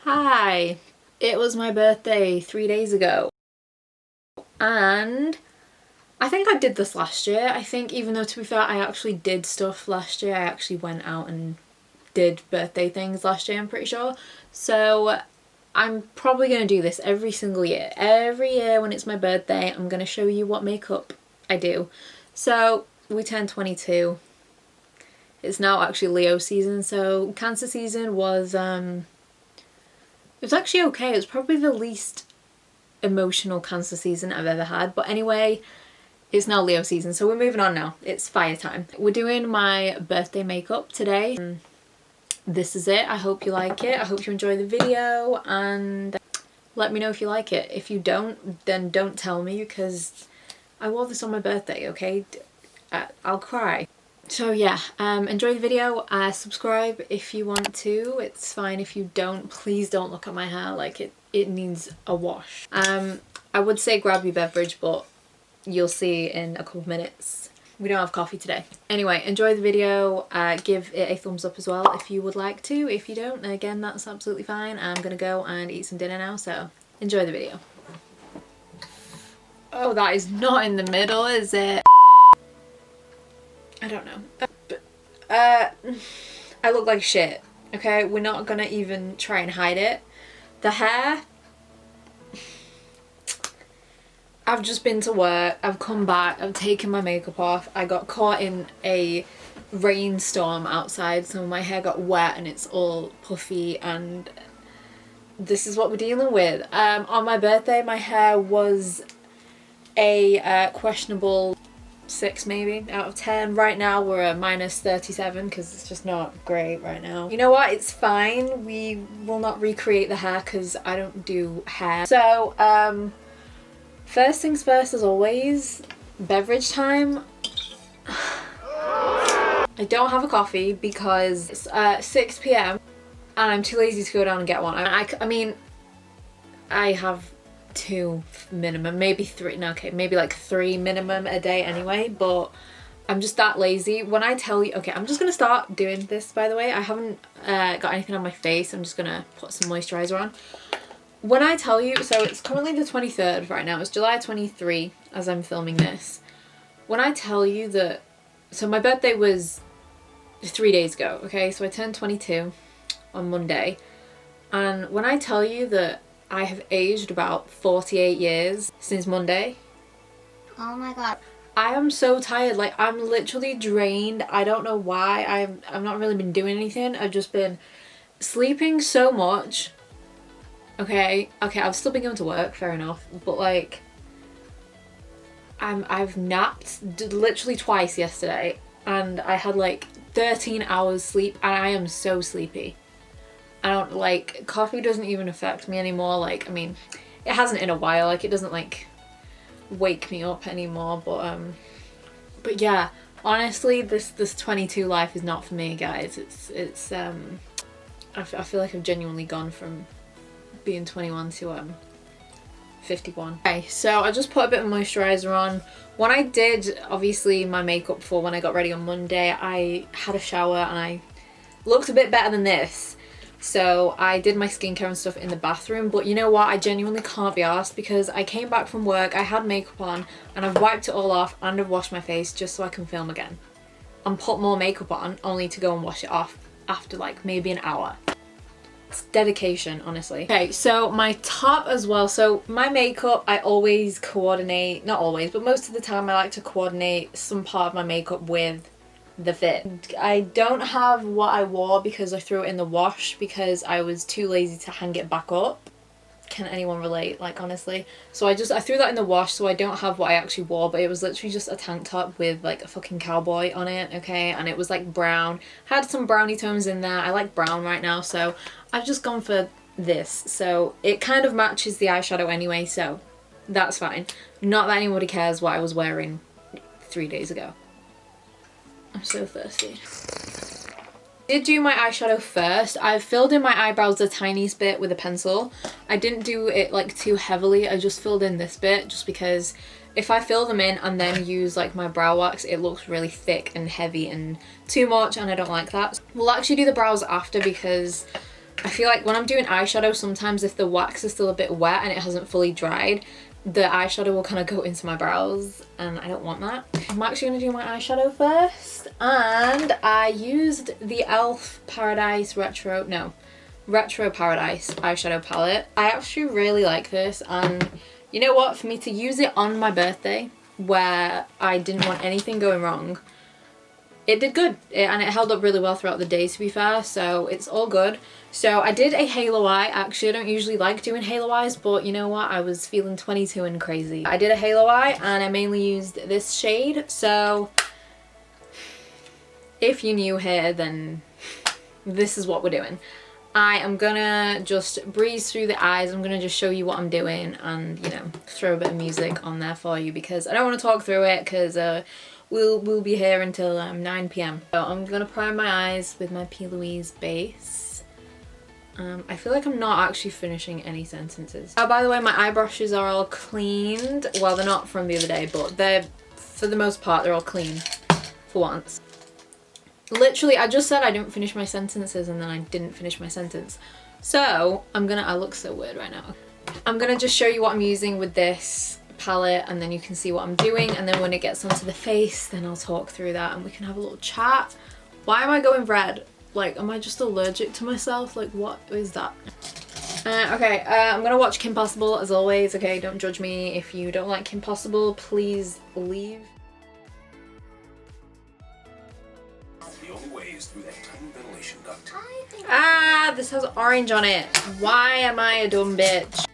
Hi! It was my birthday 3 days ago, and I think I did this last year. I think, even though, to be fair, I actually did stuff last year. I actually went out and did birthday things last year, I'm pretty sure. So I'm probably going to do this every single year. Every year when it's my birthday, I'm going to show you what makeup I do. So we turned 22. It's now actually Leo season, so Cancer season was it was actually okay. It was probably the least emotional Cancer season I've ever had. But anyway, it's now Leo season, so we're moving on now. It's fire time. We're doing my birthday makeup today. This is it. I hope you like it. I hope you enjoy the video, and let me know if you like it. If you don't, then don't tell me, because I wore this on my birthday, okay? I'll cry. So yeah, enjoy the video, subscribe if you want to. It's fine if you don't. Please don't look at my hair, like it needs a wash. I would say grab your beverage, but you'll see in a couple of minutes. We don't have coffee today. Anyway, enjoy the video, give it a thumbs up as well if you would like to. If you don't, then again, that's absolutely fine. I'm gonna go and eat some dinner now, so enjoy the video. Oh, that is not in the middle, is it? I don't know. I look like shit, okay? We're not gonna even try and hide it. The hair, I've just been to work, I've come back, I've taken my makeup off. I got caught in a rainstorm outside, so my hair got wet and it's all puffy, and this is what we're dealing with. On my birthday, my hair was a questionable 6 maybe out of 10. Right now we're at -37 because it's just not great right now. You know what, it's fine. We will not recreate the hair because I don't do hair. So first things first, as always, beverage time. I don't have a coffee because it's 6 p.m. and I'm too lazy to go down and get one. I mean, I have 2 minimum, maybe 3, no, okay, maybe like 3 minimum a day anyway, but I'm just that lazy. When I tell you, okay, I'm just gonna start doing this, by the way. I haven't got anything on my face. I'm just gonna put some moisturizer on. When I tell you, so it's currently the 23rd right now, it's July 23 as I'm filming this. When I tell you that, so my birthday was 3 days ago, okay, so I turned 22 on Monday, and when I tell you that I have aged about 48 years since Monday. Oh my god. I am so tired, like I'm literally drained. I don't know why. I've not really been doing anything. I've just been sleeping so much. Okay, I've still been going to work, fair enough, but like I've napped literally twice yesterday, and I had like 13 hours sleep, and I am so sleepy. I don't, like, coffee doesn't even affect me anymore. Like, I mean, it hasn't in a while. Like, it doesn't like wake me up anymore. But yeah, honestly, this 22 life is not for me, guys. It's I feel like I've genuinely gone from being 21 to 51. Okay, so I just put a bit of moisturizer on. When I did, obviously, my makeup for when I got ready on Monday, I had a shower and I looked a bit better than this. So I did my skincare and stuff in the bathroom, but you know what, I genuinely can't be arsed because I came back from work, I had makeup on, and I've wiped it all off and I've washed my face just so I can film again. And put more makeup on only to go and wash it off after like maybe an hour. It's dedication, honestly. Okay, so my top as well. So my makeup, I always coordinate, not always, but most of the time I like to coordinate some part of my makeup with the fit. I don't have what I wore because I threw it in the wash because I was too lazy to hang it back up. Can anyone relate, like, honestly? So I threw that in the wash, so I don't have what I actually wore, but it was literally just a tank top with like a fucking cowboy on it, okay, and it was like brown, had some brownie tones in there. I like brown right now, so I've just gone for this. So it kind of matches the eyeshadow anyway, so that's fine. Not that anybody cares what I was wearing 3 days ago. I'm so thirsty. I did do my eyeshadow first. I filled in my eyebrows the tiniest bit with a pencil. I didn't do it like too heavily. I just filled in this bit just because if I fill them in and then use like my brow wax, it looks really thick and heavy and too much, and I don't like that. We'll actually do the brows after because I feel like when I'm doing eyeshadow, sometimes if the wax is still a bit wet and it hasn't fully dried, the eyeshadow will kind of go into my brows and I don't want that. I'm actually going to do my eyeshadow first, and I used the e.l.f. Retro Paradise eyeshadow palette. I actually really like this, and you know what, for me to use it on my birthday where I didn't want anything going wrong, it did good, and it held up really well throughout the day, to be fair, so it's all good. So I did a halo eye. Actually, I don't usually like doing halo eyes, but you know what, I was feeling 22 and crazy. I did a halo eye and I mainly used this shade, so if you're new here, then this is what we're doing. I am gonna just breeze through the eyes. I'm gonna just show you what I'm doing and, you know, throw a bit of music on there for you because I don't want to talk through it because we'll be here until 9 p.m. So I'm gonna prime my eyes with my P.Louise base. I feel like I'm not actually finishing any sentences. Oh, by the way, my eye brushes are all cleaned. Well, they're not from the other day, but they're, for the most part, they're all clean for once. Literally, I just said I didn't finish my sentences and then I didn't finish my sentence. So I look so weird right now. I'm gonna just show you what I'm using with this palette and then you can see what I'm doing, and then when it gets onto the face, then I'll talk through that and we can have a little chat. Why am I going red? Like, am I just allergic to myself? Like, what is that? Okay, I'm gonna watch Kim Possible as always. Okay, don't judge me. If you don't like Kim Possible, please leave. The only way is through that tiny ventilation duct. Ah, this has orange on it. Why am I a dumb bitch?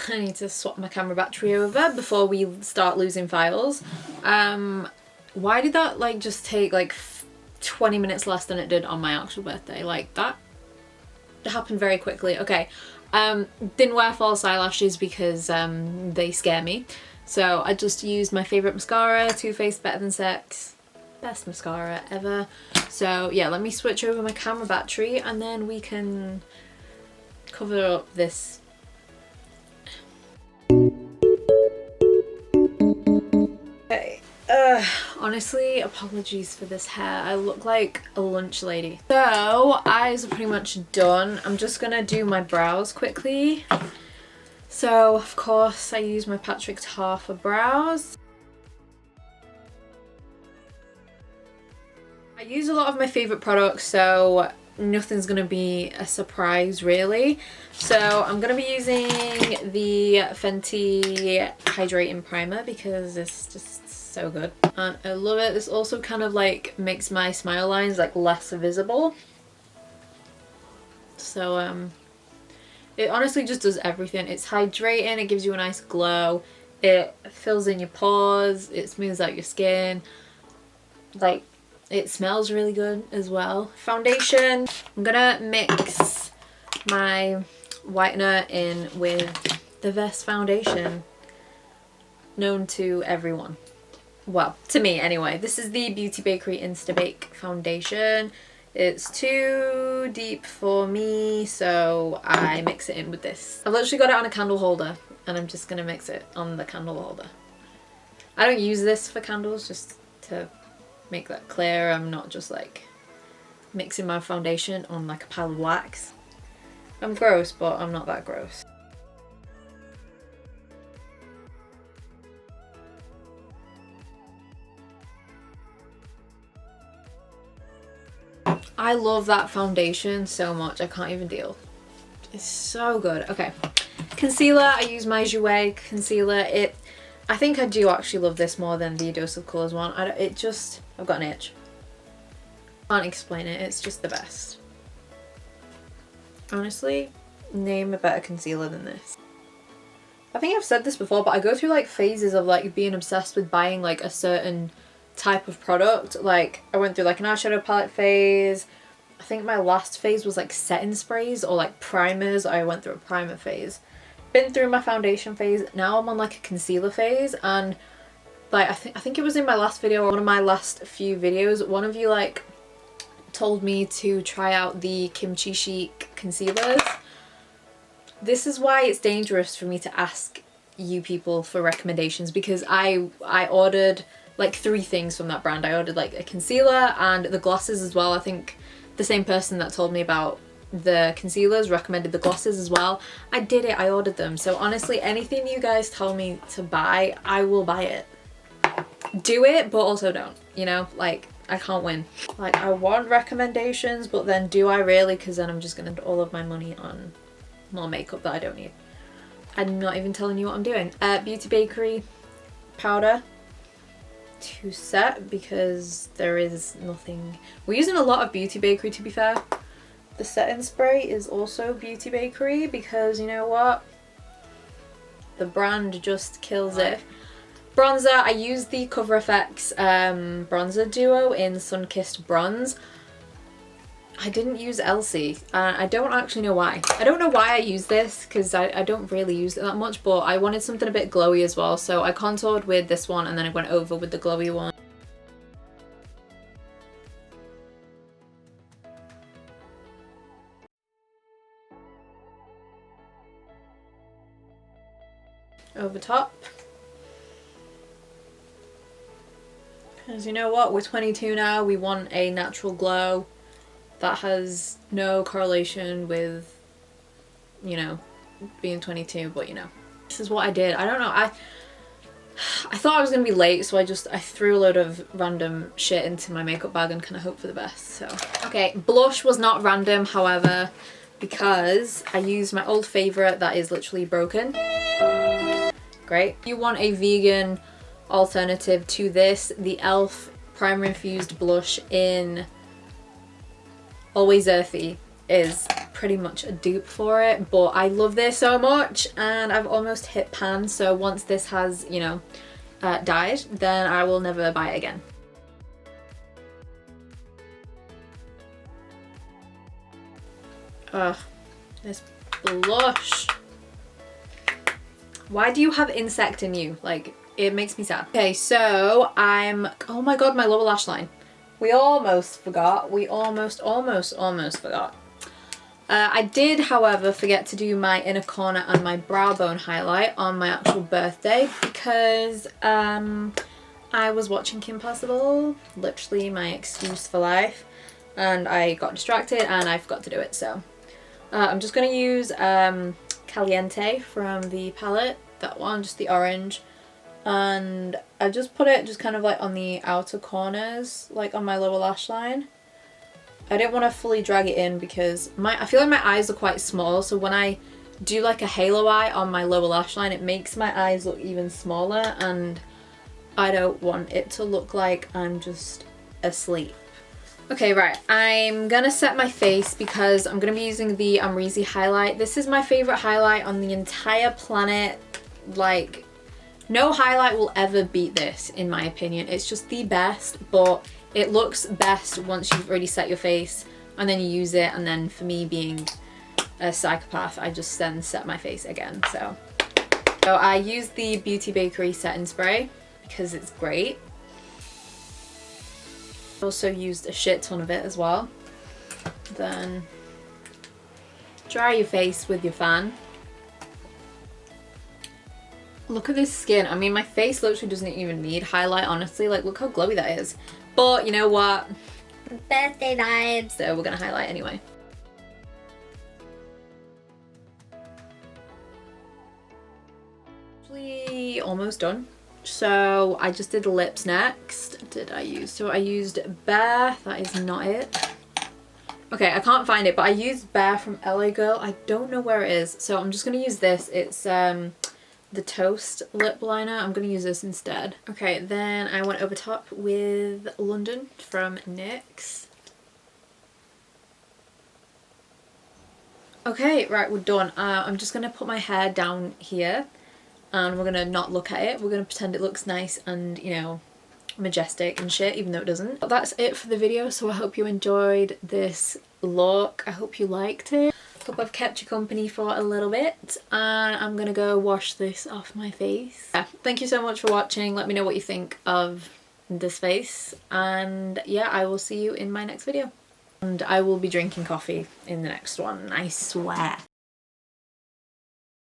I need to swap my camera battery over before we start losing files. Why did that like just take like 20 minutes less than it did on my actual birthday? Like that happened very quickly. Okay, didn't wear false eyelashes because they scare me. So I just used my favourite mascara, Too Faced Better Than Sex. Best mascara ever. So yeah, let me switch over my camera battery and then we can cover up this. Okay, honestly, apologies for this hair. I look like a lunch lady. So, eyes are pretty much done. I'm just gonna do my brows quickly. So, of course, I use my Patrick Tar for brows. I use a lot of my favourite products, so nothing's gonna be a surprise really. So I'm gonna be using the Fenty hydrating primer because it's just so good and I love it. This also kind of like makes my smile lines like less visible. So it honestly just does everything. It's hydrating, it gives you a nice glow, it fills in your pores, it smooths out your skin. like it smells really good as well. Foundation, I'm gonna mix my whitener in with the best foundation known to everyone. Well, to me anyway. This is the Beauty Bakerie Insta Bake foundation. It's too deep for me, so I mix it in with this. I've literally got it on a candle holder and I'm just gonna mix it on the candle holder. I don't use this for candles, just to make that clear. I'm not just like mixing my foundation on like a pile of wax. I'm gross, but I'm not that gross. I love that foundation so much, I can't even deal. It's so good. Okay, concealer, I use my Jouer concealer. I think I do actually love this more than the Dose of Colours one. I've got an itch. Can't explain it, it's just the best. Honestly, name a better concealer than this. I think I've said this before, but I go through like phases of like being obsessed with buying like a certain type of product. Like I went through like an eyeshadow palette phase. I think my last phase was like setting sprays or like primers. I went through a primer phase. Been through my foundation phase. Now I'm on like a concealer phase, and like I think it was in my last video, or one of my last few videos, one of you like told me to try out the Kimchi Chic concealers. This is why it's dangerous for me to ask you people for recommendations, because I ordered like 3 things from that brand. I ordered like a concealer and the glosses as well. I think the same person that told me about the concealers recommended the glosses as well. I did it, I ordered them. So honestly, anything you guys tell me to buy, I will buy it. Do it, but also don't, you know, like I can't win. Like I want recommendations, but then do I really? Because then I'm just gonna put all of my money on more makeup that I don't need. I'm not even telling you what I'm doing. Beauty Bakerie powder to set, because there is nothing. We're using a lot of Beauty Bakerie, to be fair. The setting spray is also Beauty Bakerie, because you know what? The brand just kills it. Bronzer, I used the Cover FX bronzer duo in Sunkissed Bronze. I didn't use Elsie. I don't actually know why. I don't know why I use this, because I don't really use it that much, but I wanted something a bit glowy as well, so I contoured with this one and then I went over with the glowy one. Over top. Because you know what, we're 22 now, we want a natural glow that has no correlation with, you know, being 22, but you know. This is what I did. I don't know, I thought I was gonna be late, so I threw a load of random shit into my makeup bag and kind of hoped for the best, so. Okay, blush was not random, however, because I used my old favourite that is literally broken. Great. If you want a vegan alternative to this, the e.l.f. Primer Infused Blush in Always Earthy is pretty much a dupe for it, but I love this so much and I've almost hit pan, so once this has, you know, died, then I will never buy it again. Ugh, this blush. Why do you have insect in you? Like, it makes me sad. Okay, so oh my god, my lower lash line. We almost forgot. We almost forgot. I did, however, forget to do my inner corner and my brow bone highlight on my actual birthday, because I was watching Kim Possible, literally my excuse for life, and I got distracted and I forgot to do it. So I'm just going to use Caliente from the palette, that one, just the orange, and I just put it just kind of like on the outer corners, like on my lower lash line. I didn't want to fully drag it in because I feel like my eyes are quite small, so when I do like a halo eye on my lower lash line, it makes my eyes look even smaller, and I don't want it to look like I'm just asleep. Okay, right, I'm gonna set my face because I'm gonna be using the Amrezy highlight. This is my favorite highlight on the entire planet. Like, No highlight will ever beat this, in my opinion. It's just the best, but it looks best once you've already set your face and then you use it, and then for me being a psychopath, I just then set my face again. So I use the Beauty Bakerie setting spray because it's great. Also used a shit ton of it as well. Then dry your face with your fan. Look at this skin. I mean, my face literally doesn't even need highlight, honestly. Like, look how glowy that is. But you know what? Birthday vibes. So we're gonna highlight anyway. Actually, almost done. So I just did lips next. Did I use? So I used Bare. That is not it. Okay, I can't find it, but I used Bare from LA Girl. I don't know where it is. So I'm just gonna use this. It's the Toast lip liner. I'm gonna use this instead. Okay, then I went over top with London from NYX. Okay, right, we're done. I'm just gonna put my hair down here and we're gonna not look at it. We're gonna pretend it looks nice and, you know, majestic and shit, even though it doesn't. But that's it for the video, so I hope you enjoyed this look. I hope you liked it. Hope I've kept you company for a little bit, and I'm gonna go wash this off my face. Yeah, thank you so much for watching. Let me know what you think of this face, and yeah, I will see you in my next video. And I will be drinking coffee in the next one, I swear.